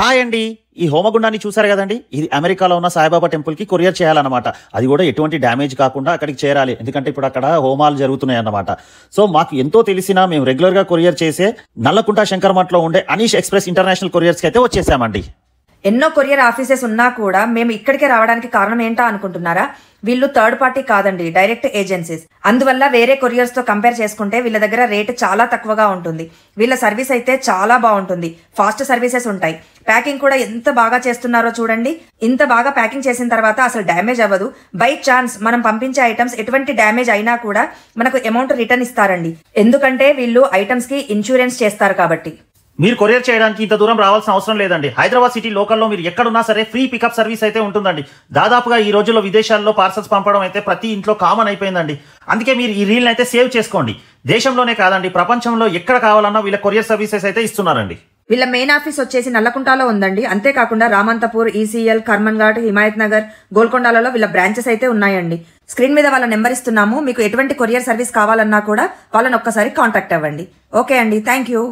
Hi అండి. ఈ హోమగుండాన్ని చూసారు కదండి, ఇది అమెరికాలో ఉన్న సాయిబాబా టెంపుల్కి కొరియర్ చేయాలన్నమాట. అది కూడా ఎటువంటి డ్యామేజ్ కాకుండా అక్కడికి చేరాలి, ఎందుకంటే ఇప్పుడు అక్కడ హోమాలు జరుగుతున్నాయి అన్నమాట. సో మాకు ఎంతో తెలిసిన మేము రెగ్యులర్గా కొరియర్ చేసే నల్లకుంట శంకర్మఠలో ఉండే అనీష్ ఎక్స్ప్రెస్ ఇంటర్నేషనల్ కొరియర్స్కి అయితే వచ్చేసామండి. ఎన్నో కొరియర్ ఆఫీసెస్ ఉన్నా కూడా మేము ఇక్కడికే రావడానికి కారణం ఏంటో అనుకుంటున్నారా? వీళ్ళు థర్డ్ పార్టీ కాదండి, డైరెక్ట్ ఏజెన్సీస్. అందువల్ల వేరే కొరియర్స్ తో కంపేర్ చేసుకుంటే వీళ్ళ దగ్గర రేట్ చాలా తక్కువగా ఉంటుంది. వీళ్ళ సర్వీస్ అయితే చాలా బాగుంటుంది, ఫాస్ట్ సర్వీసెస్ ఉంటాయి. ప్యాకింగ్ కూడా ఎంత బాగా చేస్తున్నారో చూడండి. ఇంత బాగా ప్యాకింగ్ చేసిన తర్వాత అసలు డ్యామేజ్ అవ్వదు. బై ఛాన్స్ మనం పంపించే ఐటమ్స్ ఎటువంటి డ్యామేజ్ అయినా కూడా మనకు అమౌంట్ రిటర్న్ ఇస్తారండి, ఎందుకంటే వీళ్ళు ఐటమ్స్ కి ఇన్సూరెన్స్ చేస్తారు కాబట్టి. మీరు కొరియర్ చేయడానికి ఇంత దూరం రావాల్సిన అవసరం లేదండి. హైదరాబాద్ సిటీ లోకల్లో మీరు ఎక్కడున్నా సరే ఫ్రీ పికప్ సర్వీస్ అయితే ఉంటుందండి. దాదాపుగా ఈ రోజుల్లో విదేశాల్లో పార్సల్స్ పంపడం అయితే ప్రతి ఇంట్లో కామన్ అయిపోయిందండి. అందుకే మీరు ఈ రీల్ని అయితే సేవ్ చేసుకోండి. దేశంలోనే కాదండి, ప్రపంచంలో ఎక్కడ కావాలన్నా వీళ్ళ కొరియర్ సర్వీసెస్ అయితే ఇస్తున్నారండి. వీళ్ళ మెయిన్ ఆఫీస్ వచ్చేసి నల్లకుంటలో ఉందండి. అంతేకాకుండా రామంతపూర్, ఈసీఎల్, కర్మన్ ఘాట్, హిమాయత్ నగర్, గోల్కొండలలో వీళ్ళ బ్రాంచెస్ అయితే ఉన్నాయండి. స్క్రీన్ మీద వాళ్ళ నెంబర్ ఇస్తున్నాము. మీకు ఎటువంటి కొరియర్ సర్వీస్ కావాలన్నా కూడా వాళ్ళని ఒక్కసారి కాంటాక్ట్ అవ్వండి. ఓకే అండి, థ్యాంక్ యూ.